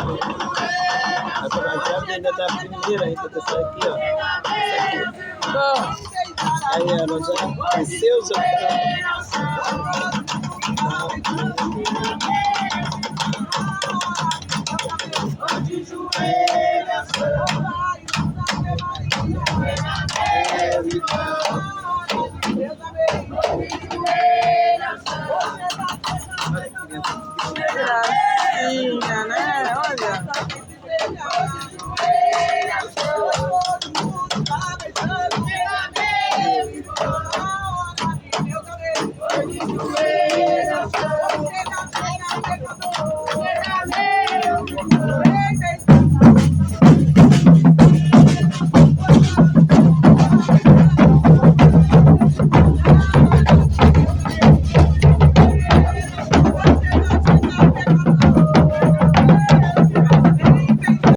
A grávida ainda da primeira, ainda dessa aqui, ó. Essa aqui. Aí ela já cresceu, já Gracinha, né? Olha.